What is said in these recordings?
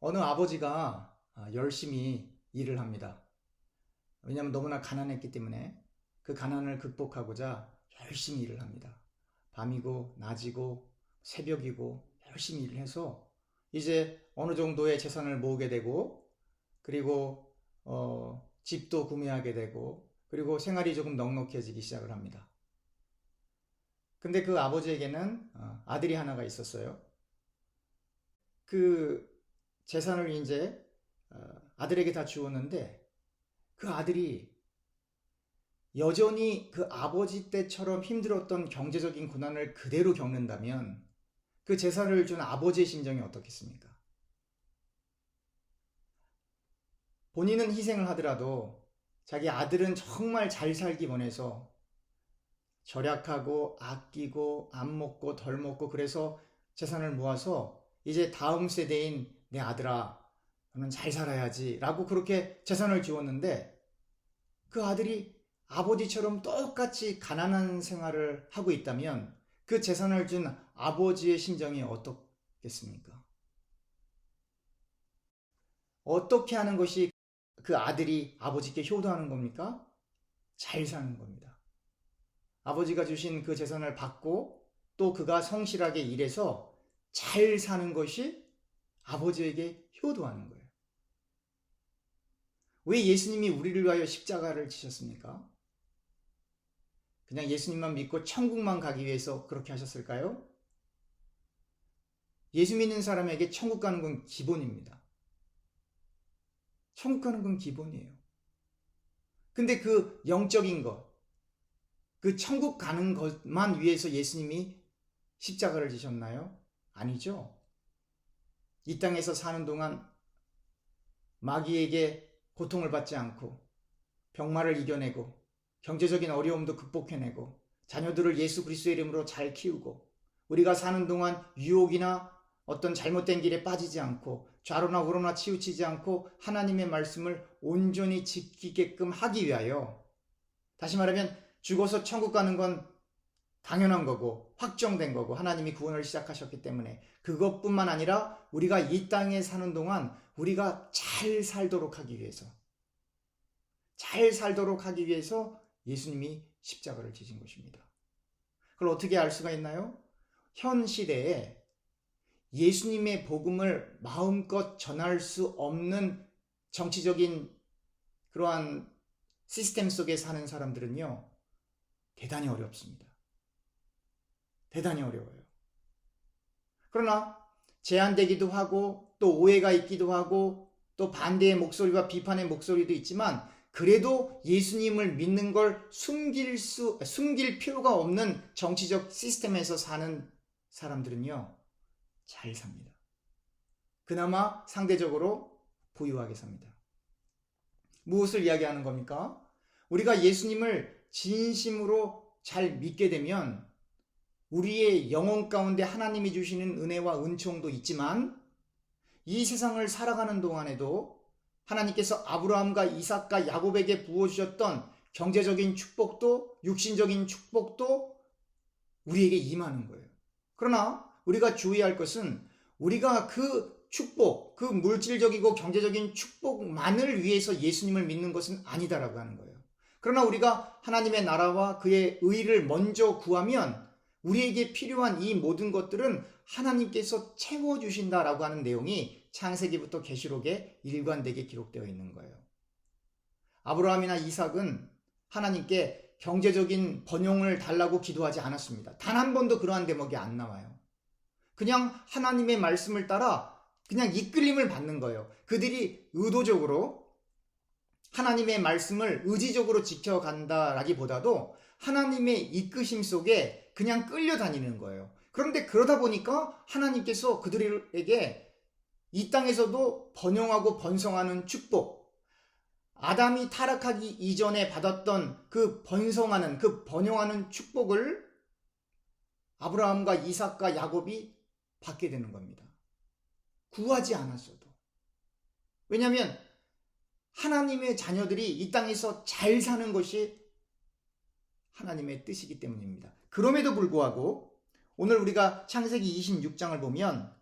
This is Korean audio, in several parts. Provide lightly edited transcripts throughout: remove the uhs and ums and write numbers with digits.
어느 아버지가 열심히 일을 합니다. 왜냐하면 너무나 가난했기 때문에 그 가난을 극복하고자 열심히 일을 합니다. 밤이고 낮이고 새벽이고 열심히 일을 해서 이제 어느 정도의 재산을 모으게 되고, 그리고 집도 구매하게 되고, 그리고 생활이 조금 넉넉해지기 시작을 합니다. 근데 그 아버지에게는 아들이 하나가 있었어요. 그 재산을 이제 아들에게 다 주었는데, 그 아들이 여전히 그 아버지 때처럼 힘들었던 경제적인 고난을 그대로 겪는다면 그 재산을 준 아버지의 심정이 어떻겠습니까? 본인은 희생을 하더라도 자기 아들은 정말 잘 살기 원해서 절약하고 아끼고 안 먹고 덜 먹고, 그래서 재산을 모아서 이제 다음 세대인 내 아들아, 너는 잘 살아야지 라고 그렇게 재산을 지웠는데, 그 아들이 아버지처럼 똑같이 가난한 생활을 하고 있다면 그 재산을 준 아버지의 심정이 어떻겠습니까? 어떻게 하는 것이 그 아들이 아버지께 효도하는 겁니까? 잘 사는 겁니다. 아버지가 주신 그 재산을 받고 또 그가 성실하게 일해서 잘 사는 것이 아버지에게 효도하는 거예요. 왜 예수님이 우리를 위하여 십자가를 지셨습니까? 그냥 예수님만 믿고 천국만 가기 위해서 그렇게 하셨을까요? 예수 믿는 사람에게 천국 가는 건 기본입니다. 천국 가는 건 기본이에요. 근데 그 영적인 것, 그 천국 가는 것만 위해서 예수님이 십자가를 지셨나요? 아니죠. 이 땅에서 사는 동안 마귀에게 고통을 받지 않고 병마를 이겨내고 경제적인 어려움도 극복해내고 자녀들을 예수 그리스도의 이름으로 잘 키우고, 우리가 사는 동안 유혹이나 어떤 잘못된 길에 빠지지 않고 좌로나 우로나 치우치지 않고 하나님의 말씀을 온전히 지키게끔 하기 위하여, 다시 말하면 죽어서 천국 가는 건 당연한 거고 확정된 거고 하나님이 구원을 시작하셨기 때문에, 그것뿐만 아니라 우리가 이 땅에 사는 동안 우리가 잘 살도록 하기 위해서 예수님이 십자가를 지신 것입니다. 그걸 어떻게 알 수가 있나요? 현 시대에 예수님의 복음을 마음껏 전할 수 없는 정치적인 그러한 시스템 속에 사는 사람들은요, 대단히 어렵습니다. 대단히 어려워요. 그러나 제한되기도 하고 또 오해가 있기도 하고 또 반대의 목소리와 비판의 목소리도 있지만, 그래도 예수님을 믿는 걸 숨길 필요가 없는 정치적 시스템에서 사는 사람들은요, 잘 삽니다. 그나마 상대적으로 부유하게 삽니다. 무엇을 이야기하는 겁니까? 우리가 예수님을 진심으로 잘 믿게 되면 우리의 영혼 가운데 하나님이 주시는 은혜와 은총도 있지만, 이 세상을 살아가는 동안에도 하나님께서 아브라함과 이삭과 야곱에게 부어주셨던 경제적인 축복도 육신적인 축복도 우리에게 임하는 거예요. 그러나 우리가 주의할 것은, 우리가 그 축복, 그 물질적이고 경제적인 축복만을 위해서 예수님을 믿는 것은 아니다라고 하는 거예요. 그러나 우리가 하나님의 나라와 그의 의를 먼저 구하면 우리에게 필요한 이 모든 것들은 하나님께서 채워주신다라고 하는 내용이 창세기부터 계시록에 일관되게 기록되어 있는 거예요. 아브라함이나 이삭은 하나님께 경제적인 번영을 달라고 기도하지 않았습니다. 단 한 번도 그러한 대목이 안 나와요. 그냥 하나님의 말씀을 따라 그냥 이끌림을 받는 거예요. 그들이 의도적으로 하나님의 말씀을 의지적으로 지켜간다라기보다도 하나님의 이끄심 속에 그냥 끌려다니는 거예요. 그런데 그러다 보니까 하나님께서 그들에게 이 땅에서도 번영하고 번성하는 축복, 아담이 타락하기 이전에 받았던 그 번영하는 축복을 아브라함과 이삭과 야곱이 받게 되는 겁니다. 구하지 않았어도. 왜냐하면 하나님의 자녀들이 이 땅에서 잘 사는 것이 하나님의 뜻이기 때문입니다. 그럼에도 불구하고 오늘 우리가 창세기 26장을 보면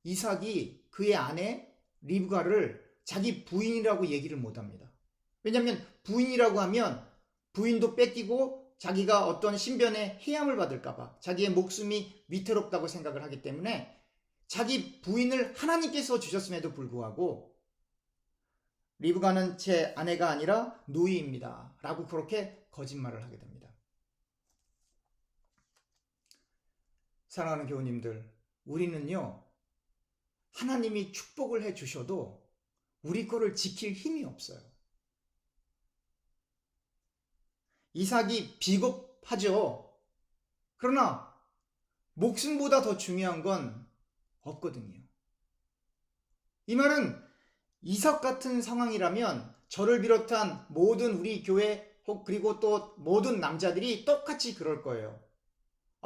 이삭이 그의 아내 리브가를 자기 부인이라고 얘기를 못합니다. 왜냐하면 부인이라고 하면 부인도 뺏기고 자기가 어떤 신변에 해함을 받을까봐 자기의 목숨이 위태롭다고 생각을 하기 때문에 자기 부인을 하나님께서 주셨음에도 불구하고 리브가는 제 아내가 아니라 노예입니다 라고 그렇게 거짓말을 하게 됩니다. 사랑하는 교우님들, 우리는요 하나님이 축복을 해주셔도 우리 거를 지킬 힘이 없어요. 이삭이 비겁하죠. 그러나 목숨보다 더 중요한 건 없거든요. 이 말은 이삭 같은 상황이라면 저를 비롯한 모든 우리 교회 그리고 또 모든 남자들이 똑같이 그럴 거예요.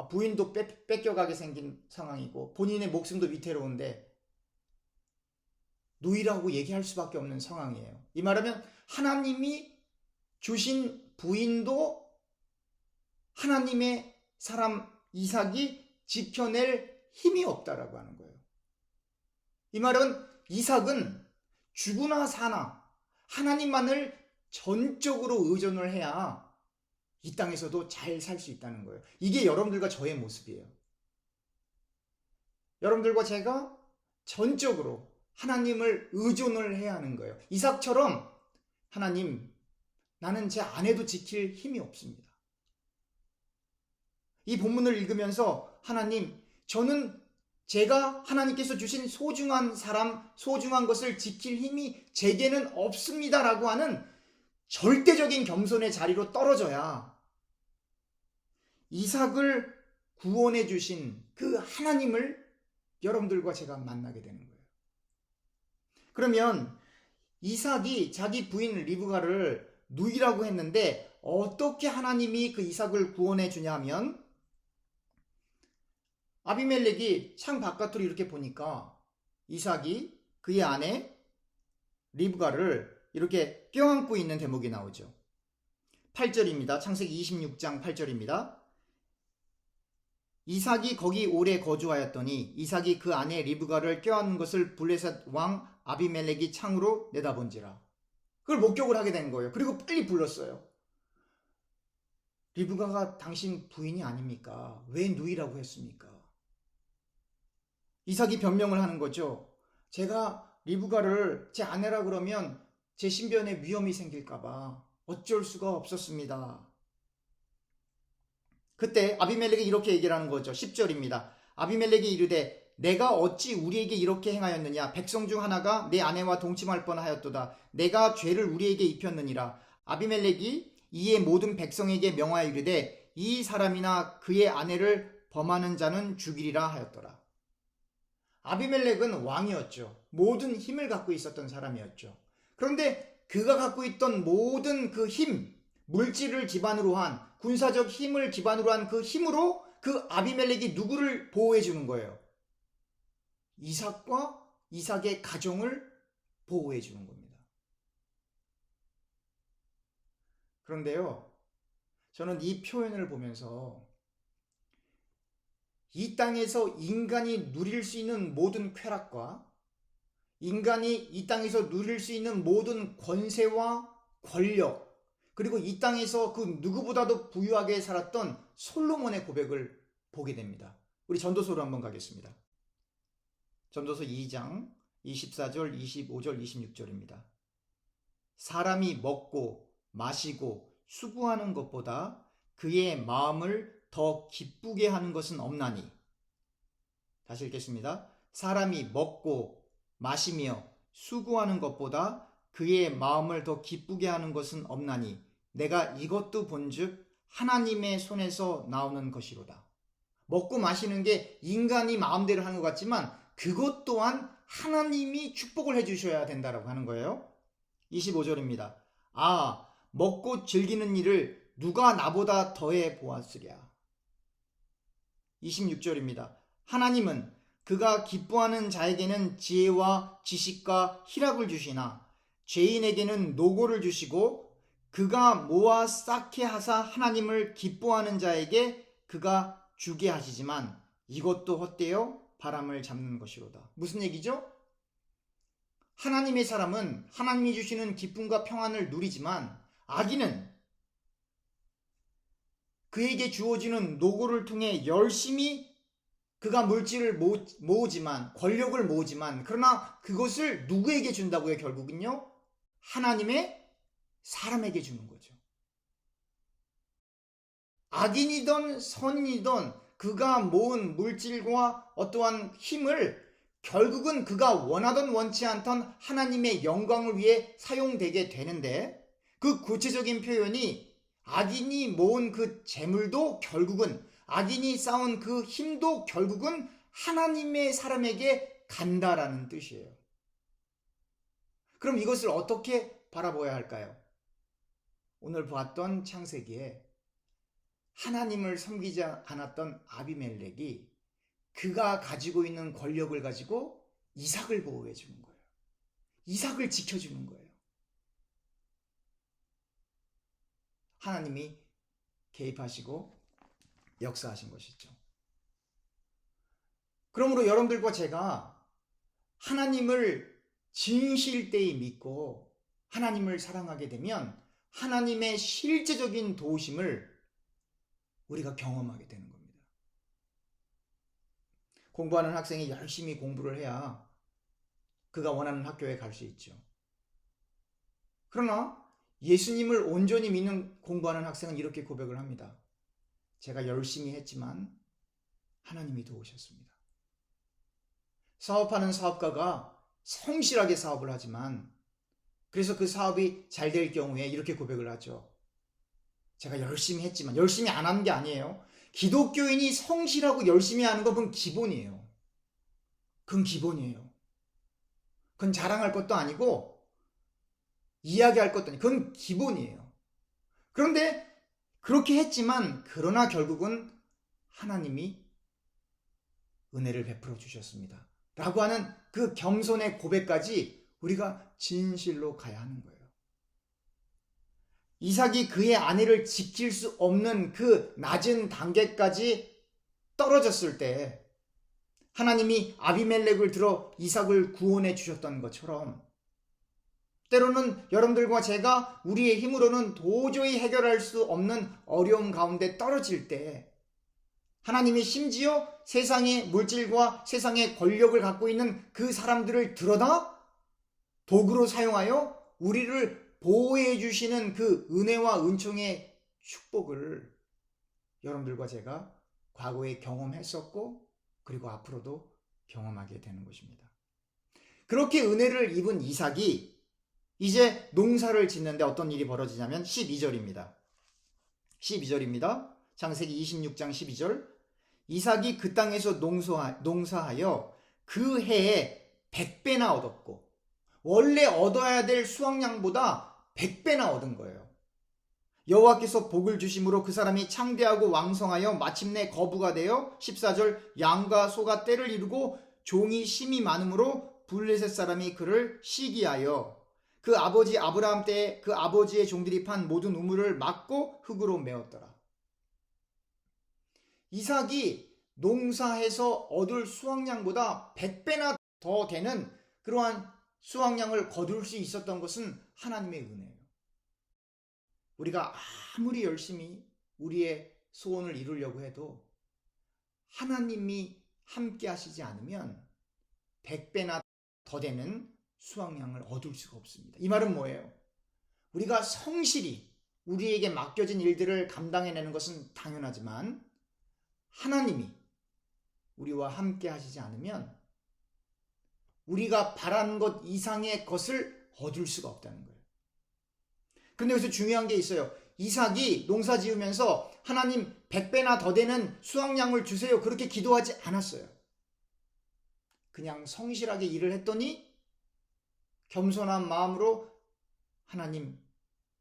부인도 뺏겨가게 생긴 상황이고 본인의 목숨도 위태로운데 노이라고 얘기할 수밖에 없는 상황이에요. 이 말하면 하나님이 주신 부인도 하나님의 사람 이삭이 지켜낼 힘이 없다라고 하는 거예요. 이 말은 이삭은 죽으나 사나 하나님만을 전적으로 의존을 해야 이 땅에서도 잘 살 수 있다는 거예요. 이게 여러분들과 저의 모습이에요. 여러분들과 제가 전적으로 하나님을 의존을 해야 하는 거예요. 이삭처럼 하나님, 나는 제 아내도 지킬 힘이 없습니다. 이 본문을 읽으면서 하나님, 저는 제가 하나님께서 주신 소중한 사람, 소중한 것을 지킬 힘이 제게는 없습니다 라고 하는 절대적인 겸손의 자리로 떨어져야 이삭을 구원해 주신 그 하나님을 여러분들과 제가 만나게 되는 거예요. 그러면 이삭이 자기 부인 리브가를 누이라고 했는데 어떻게 하나님이 그 이삭을 구원해 주냐면 아비멜렉이 창 바깥으로 이렇게 보니까 이삭이 그의 아내 리브가를 이렇게 껴안고 있는 대목이 나오죠. 8절입니다. 창세기 26장 8절입니다. 이삭이 거기 오래 거주하였더니 이삭이 그 아내 리브가를 껴안는 것을 블레셋 왕 아비멜렉이 창으로 내다본지라. 그걸 목격을 하게 된 거예요. 그리고 빨리 불렀어요. 리브가가 당신 부인이 아닙니까? 왜 누이라고 했습니까? 이삭이 변명을 하는 거죠. 제가 리브가를 제 아내라 그러면 제 신변에 위험이 생길까봐 어쩔 수가 없었습니다. 그때 아비멜렉이 이렇게 얘기를 하는 거죠. 10절입니다. 아비멜렉이 이르되 내가 어찌 우리에게 이렇게 행하였느냐? 백성 중 하나가 내 아내와 동침할 뻔하였도다. 내가 죄를 우리에게 입혔느니라. 아비멜렉이 이에 모든 백성에게 명하여 이르되 이 사람이나 그의 아내를 범하는 자는 죽이리라 하였더라. 아비멜렉은 왕이었죠. 모든 힘을 갖고 있었던 사람이었죠. 그런데 그가 갖고 있던 모든 그 힘, 물질을 기반으로 한 군사적 힘을 기반으로 한 그 힘으로 그 아비멜렉이 누구를 보호해 주는 거예요? 이삭과 이삭의 가정을 보호해 주는 겁니다. 그런데요, 저는 이 표현을 보면서 이 땅에서 인간이 누릴 수 있는 모든 쾌락과 인간이 이 땅에서 누릴 수 있는 모든 권세와 권력, 그리고 이 땅에서 그 누구보다도 부유하게 살았던 솔로몬의 고백을 보게 됩니다. 우리 전도서로 한번 가겠습니다. 전도서 2장 24절, 25절, 26절입니다. 사람이 먹고 마시고 수고하는 것보다 그의 마음을 더 기쁘게 하는 것은 없나니. 다시 읽겠습니다. 사람이 먹고 마시며 수고하는 것보다 그의 마음을 더 기쁘게 하는 것은 없나니 내가 이것도 본즉 하나님의 손에서 나오는 것이로다. 먹고 마시는 게 인간이 마음대로 하는 것 같지만 그것 또한 하나님이 축복을 해주셔야 된다라고 하는 거예요. 25절입니다. 아, 먹고 즐기는 일을 누가 나보다 더해 보았으랴. 26절입니다. 하나님은 그가 기뻐하는 자에게는 지혜와 지식과 희락을 주시나 죄인에게는 노고를 주시고 그가 모아 쌓게 하사 하나님을 기뻐하는 자에게 그가 주게 하시지만 이것도 헛되어 바람을 잡는 것이로다. 무슨 얘기죠? 하나님의 사람은 하나님이 주시는 기쁨과 평안을 누리지만 악인은 그에게 주어지는 노고를 통해 열심히 그가 물질을 모으지만, 권력을 모으지만, 그러나 그것을 누구에게 준다고요? 결국은요, 하나님의 사람에게 주는 거죠. 악인이든 선인이든 그가 모은 물질과 어떠한 힘을 결국은 그가 원하던 원치 않던 하나님의 영광을 위해 사용되게 되는데, 그 구체적인 표현이 악인이 모은 그 재물도 결국은, 악인이 쌓은 그 힘도 결국은 하나님의 사람에게 간다라는 뜻이에요. 그럼 이것을 어떻게 바라봐야 할까요? 오늘 보았던 창세기에 하나님을 섬기지 않았던 아비멜렉이 그가 가지고 있는 권력을 가지고 이삭을 보호해 주는 거예요. 이삭을 지켜주는 거예요. 하나님이 개입하시고 역사하신 것이죠. 그러므로 여러분들과 제가 하나님을 진실되이 믿고 하나님을 사랑하게 되면 하나님의 실제적인 도우심을 우리가 경험하게 되는 겁니다. 공부하는 학생이 열심히 공부를 해야 그가 원하는 학교에 갈 수 있죠. 그러나 예수님을 온전히 믿는 공부하는 학생은 이렇게 고백을 합니다. 제가 열심히 했지만 하나님이 도우셨습니다. 사업하는 사업가가 성실하게 사업을 하지만 그래서 그 사업이 잘 될 경우에 이렇게 고백을 하죠. 제가 열심히 했지만, 열심히 안 하는 게 아니에요. 기독교인이 성실하고 열심히 하는 건 그건 기본이에요. 그건 기본이에요. 그건 자랑할 것도 아니고 이야기할 것도 아니고 그건 기본이에요. 그런데 그렇게 했지만 그러나 결국은 하나님이 은혜를 베풀어 주셨습니다. 라고 하는 그 겸손의 고백까지 우리가 진실로 가야 하는 거예요. 이삭이 그의 아내를 지킬 수 없는 그 낮은 단계까지 떨어졌을 때 하나님이 아비멜렉을 들어 이삭을 구원해 주셨던 것처럼 때로는 여러분들과 제가 우리의 힘으로는 도저히 해결할 수 없는 어려움 가운데 떨어질 때 하나님이 심지어 세상의 물질과 세상의 권력을 갖고 있는 그 사람들을 들어다 도구로 사용하여 우리를 보호해 주시는 그 은혜와 은총의 축복을 여러분들과 제가 과거에 경험했었고 그리고 앞으로도 경험하게 되는 것입니다. 그렇게 은혜를 입은 이삭이 이제 농사를 짓는데 어떤 일이 벌어지냐면 12절입니다. 12절입니다. 창세기 26장 12절. 이삭이 그 땅에서 농사하여 그 해에 100배나 얻었고 원래 얻어야 될 수확량보다 100배나 얻은 거예요. 여호와께서 복을 주심으로 그 사람이 창대하고 왕성하여 마침내 거부가 되어 14절 양과 소가 떼를 이루고 종이 심이 많으므로 블레셋 사람이 그를 시기하여 그 아버지 아브라함 때에 그 아버지의 종들이 판 모든 우물을 막고 흙으로 메웠더라. 이삭이 농사해서 얻을 수확량보다 100배나 더 되는 그러한 수확량을 거둘 수 있었던 것은 하나님의 은혜예요. 우리가 아무리 열심히 우리의 소원을 이루려고 해도 하나님이 함께 하시지 않으면 100배나 더 되는 수확량을 얻을 수가 없습니다. 이 말은 뭐예요? 우리가 성실히 우리에게 맡겨진 일들을 감당해내는 것은 당연하지만 하나님이 우리와 함께 하시지 않으면 우리가 바라는 것 이상의 것을 얻을 수가 없다는 거예요. 그런데 여기서 중요한 게 있어요. 이삭이 농사 지으면서 하나님 100배나 더 되는 수확량을 주세요. 그렇게 기도하지 않았어요. 그냥 성실하게 일을 했더니 겸손한 마음으로 하나님,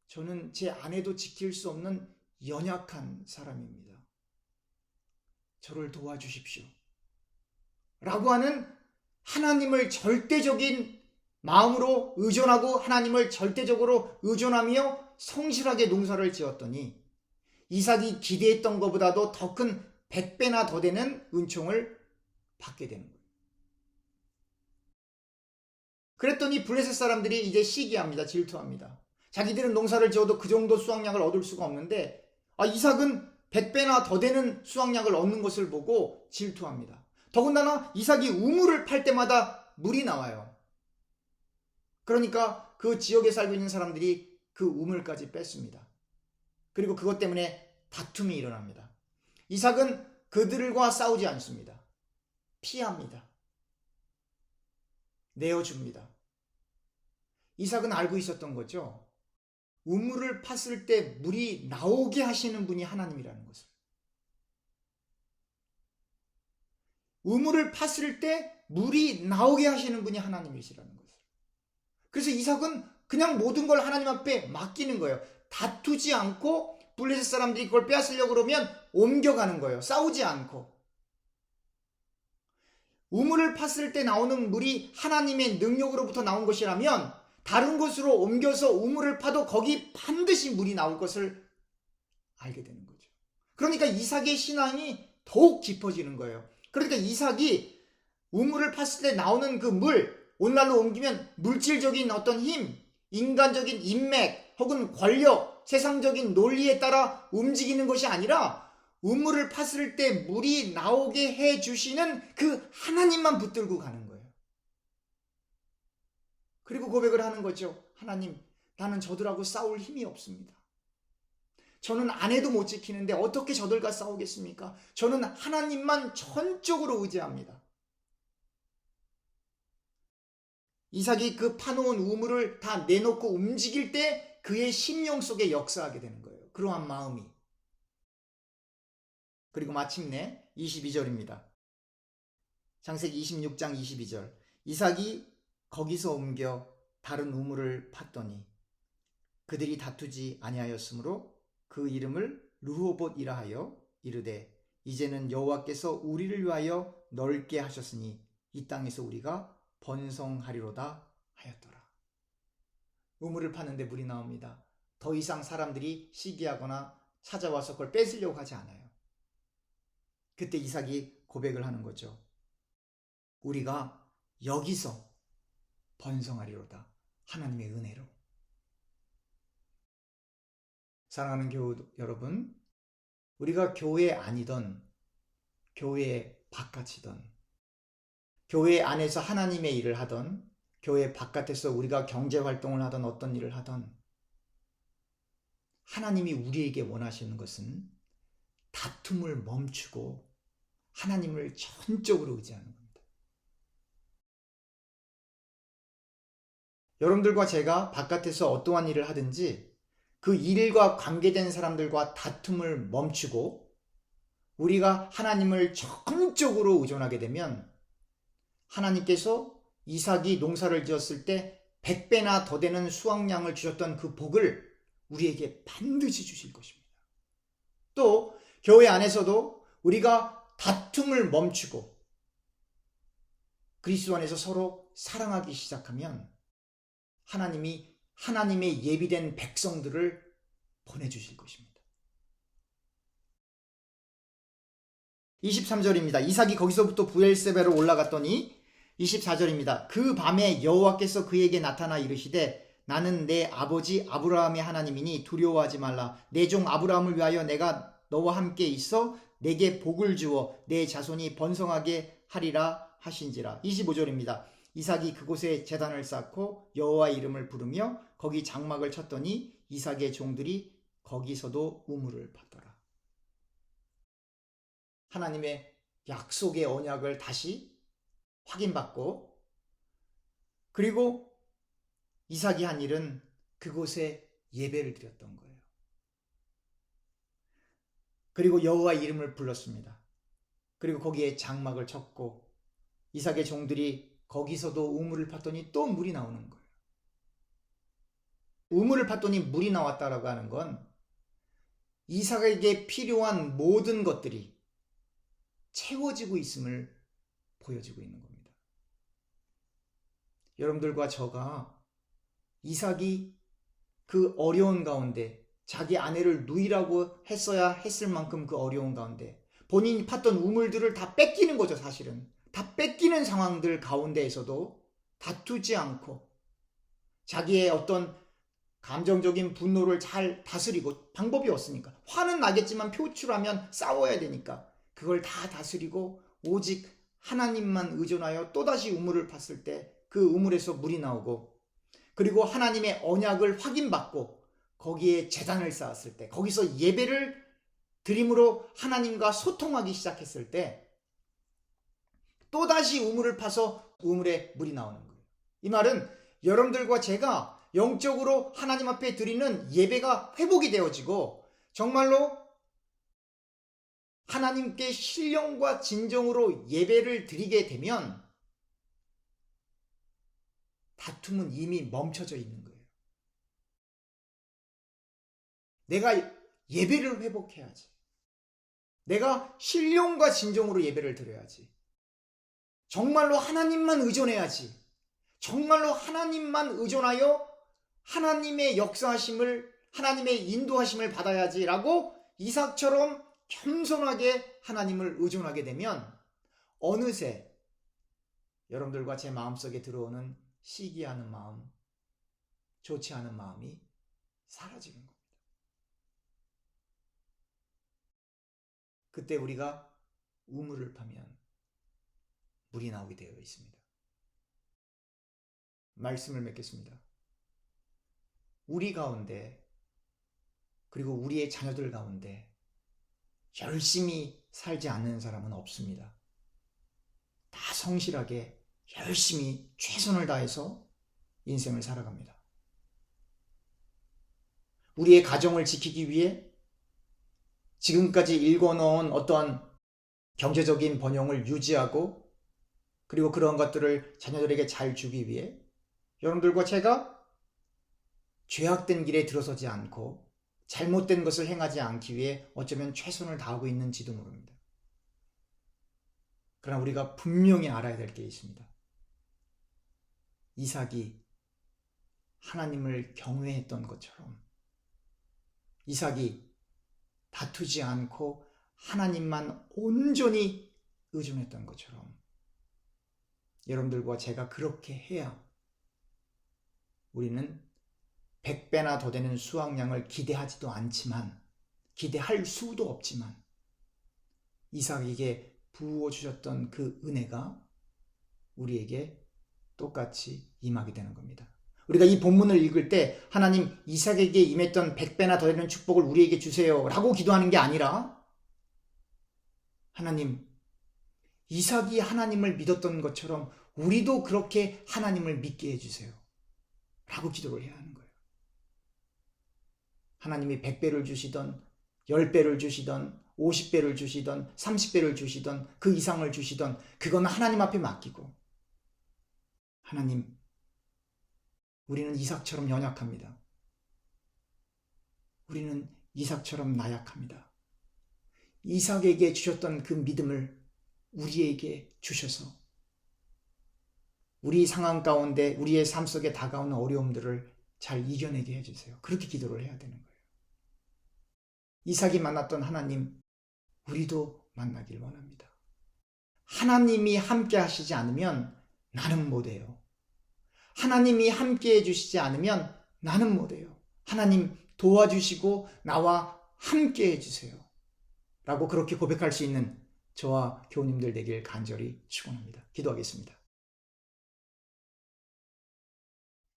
저는 제 아내도 지킬 수 없는 연약한 사람입니다. 저를 도와주십시오. 라고 하는 하나님을 절대적인 마음으로 의존하고 하나님을 절대적으로 의존하며 성실하게 농사를 지었더니 이삭이 기대했던 것보다도 더 큰 100배나 더 되는 은총을 받게 되는 거예요. 그랬더니 블레셋 사람들이 이제 시기합니다. 질투합니다. 자기들은 농사를 지어도 그 정도 수확량을 얻을 수가 없는데 이삭은 100배나 더 되는 수확량을 얻는 것을 보고 질투합니다. 더군다나 이삭이 우물을 팔 때마다 물이 나와요. 그러니까 그 지역에 살고 있는 사람들이 그 우물까지 뺐습니다. 그리고 그것 때문에 다툼이 일어납니다. 이삭은 그들과 싸우지 않습니다. 피합니다. 내어줍니다. 이삭은 알고 있었던 거죠. 우물을 팠을 때 물이 나오게 하시는 분이 하나님이라는 것을. 우물을 팠을 때 물이 나오게 하시는 분이 하나님이시라는 것을. 그래서 이삭은 그냥 모든 걸 하나님 앞에 맡기는 거예요. 다투지 않고 블레셋 사람들이 그걸 빼앗으려고 그러면 옮겨가는 거예요. 싸우지 않고. 우물을 팠을 때 나오는 물이 하나님의 능력으로부터 나온 것이라면 다른 곳으로 옮겨서 우물을 파도 거기 반드시 물이 나올 것을 알게 되는 거죠. 그러니까 이삭의 신앙이 더욱 깊어지는 거예요. 그러니까 이삭이 우물을 팠을 때 나오는 그 물, 오늘날로 옮기면 물질적인 어떤 힘, 인간적인 인맥 혹은 권력, 세상적인 논리에 따라 움직이는 것이 아니라 우물을 팠을 때 물이 나오게 해주시는 그 하나님만 붙들고 가는 거예요. 그리고 고백을 하는 거죠. 하나님, 나는 저들하고 싸울 힘이 없습니다. 저는 아내도 못 지키는데 어떻게 저들과 싸우겠습니까? 저는 하나님만 전적으로 의지합니다. 이삭이 그 파놓은 우물을 다 내놓고 움직일 때 그의 심령 속에 역사하게 되는 거예요. 그러한 마음이. 그리고 마침내 22절입니다. 창세기 26장 22절. 이삭이 거기서 옮겨 다른 우물을 팠더니 그들이 다투지 아니하였으므로 그 이름을 르호봇이라 하여 이르되 이제는 여호와께서 우리를 위하여 넓게 하셨으니 이 땅에서 우리가 번성하리로다 하였더라. 우물을 파는데 물이 나옵니다. 더 이상 사람들이 시기하거나 찾아와서 그걸 뺏으려고 하지 않아요. 그때 이삭이 고백을 하는 거죠. 우리가 여기서 번성하리로다. 하나님의 은혜로. 사랑하는 교우 여러분, 우리가 교회 아니던 교회 바깥이던 교회 안에서 하나님의 일을 하던 교회 바깥에서 우리가 경제활동을 하던 어떤 일을 하던 하나님이 우리에게 원하시는 것은 다툼을 멈추고 하나님을 전적으로 의지하는 겁니다. 여러분들과 제가 바깥에서 어떠한 일을 하든지 그 일과 관계된 사람들과 다툼을 멈추고 우리가 하나님을 전적으로 의존하게 되면 하나님께서 이삭이 농사를 지었을 때 100배나 더 되는 수확량을 주셨던 그 복을 우리에게 반드시 주실 것입니다. 또 교회 안에서도 우리가 다툼을 멈추고 그리스도 안에서 서로 사랑하기 시작하면 하나님이 하나님의 예비된 백성들을 보내주실 것입니다. 23절입니다. 이삭이 거기서부터 브엘세바로 올라갔더니 24절입니다. 그 밤에 여호와께서 그에게 나타나 이르시되 나는 내 아버지 아브라함의 하나님이니 두려워하지 말라. 내 종 아브라함을 위하여 내가 너와 함께 있어 내게 복을 주어 내 자손이 번성하게 하리라 하신지라. 25절입니다. 이삭이 그곳에 제단을 쌓고 여호와의 이름을 부르며 거기 장막을 쳤더니 이삭의 종들이 거기서도 우물을 팠더라. 하나님의 약속의 언약을 다시 확인받고 그리고 이삭이 한 일은 그곳에 예배를 드렸던 거예요. 그리고 여호와의 이름을 불렀습니다. 그리고 거기에 장막을 쳤고 이삭의 종들이 거기서도 우물을 팠더니 또 물이 나오는 거예요. 우물을 팠더니 물이 나왔다라고 하는 건 이삭에게 필요한 모든 것들이 채워지고 있음을 보여주고 있는 겁니다. 여러분들과 저가 이삭이 그 어려운 가운데 자기 아내를 누이라고 했어야 했을 만큼 그 어려운 가운데 본인이 팠던 우물들을 다 뺏기는 거죠. 사실은 다 뺏기는 상황들 가운데에서도 다투지 않고 자기의 어떤 감정적인 분노를 잘 다스리고, 방법이 없으니까 화는 나겠지만 표출하면 싸워야 되니까 그걸 다 다스리고 오직 하나님만 의존하여 또다시 우물을 팠을 때 그 우물에서 물이 나오고, 그리고 하나님의 언약을 확인받고 거기에 제단을 쌓았을 때, 거기서 예배를 드림으로 하나님과 소통하기 시작했을 때 또다시 우물을 파서 우물에 물이 나오는 거예요. 이 말은 여러분들과 제가 영적으로 하나님 앞에 드리는 예배가 회복이 되어지고 정말로 하나님께 신령과 진정으로 예배를 드리게 되면 다툼은 이미 멈춰져 있는 거예요. 내가 예배를 회복해야지. 내가 신령과 진정으로 예배를 드려야지. 정말로 하나님만 의존해야지. 정말로 하나님만 의존하여 하나님의 역사하심을, 하나님의 인도하심을 받아야지 라고 이삭처럼 겸손하게 하나님을 의존하게 되면 어느새 여러분들과 제 마음속에 들어오는 시기하는 마음, 좋지 않은 마음이 사라지는 겁니다. 그때 우리가 우물을 파면 물이 나오게 되어 있습니다. 말씀을 맺겠습니다. 우리 가운데, 그리고 우리의 자녀들 가운데 열심히 살지 않는 사람은 없습니다. 다 성실하게 열심히 최선을 다해서 인생을 살아갑니다. 우리의 가정을 지키기 위해 지금까지 읽어놓은 어떠한 경제적인 번영을 유지하고, 그리고 그런 것들을 자녀들에게 잘 주기 위해 여러분들과 제가 죄악된 길에 들어서지 않고 잘못된 것을 행하지 않기 위해 어쩌면 최선을 다하고 있는지도 모릅니다. 그러나 우리가 분명히 알아야 될 게 있습니다. 이삭이 하나님을 경외했던 것처럼, 이삭이 다투지 않고 하나님만 온전히 의존했던 것처럼 여러분들과 제가 그렇게 해야 우리는 100배나 더 되는 수확량을 기대하지도 않지만, 기대할 수도 없지만 이삭에게 부어주셨던 그 은혜가 우리에게 똑같이 임하게 되는 겁니다. 우리가 이 본문을 읽을 때 하나님, 이삭에게 임했던 100배나 더 되는 축복을 우리에게 주세요 라고 기도하는 게 아니라, 하나님, 이삭이 하나님을 믿었던 것처럼 우리도 그렇게 하나님을 믿게 해주세요 라고 기도를 해야 하는 거예요. 하나님이 100배를 주시던 10배를 주시던 50배를 주시던 30배를 주시던 그 이상을 주시던 그건 하나님 앞에 맡기고, 하나님, 우리는 이삭처럼 연약합니다. 우리는 이삭처럼 나약합니다. 이삭에게 주셨던 그 믿음을 우리에게 주셔서 우리 상황 가운데 우리의 삶 속에 다가오는 어려움들을 잘 이겨내게 해주세요. 그렇게 기도를 해야 되는 거예요. 이삭이 만났던 하나님, 우리도 만나길 원합니다. 하나님이 함께 하시지 않으면 나는 못해요. 하나님이 함께 해주시지 않으면 나는 못해요. 하나님 도와주시고 나와 함께 해주세요 라고 그렇게 고백할 수 있는 저와 교우님들 되길 간절히 축원합니다. 기도하겠습니다.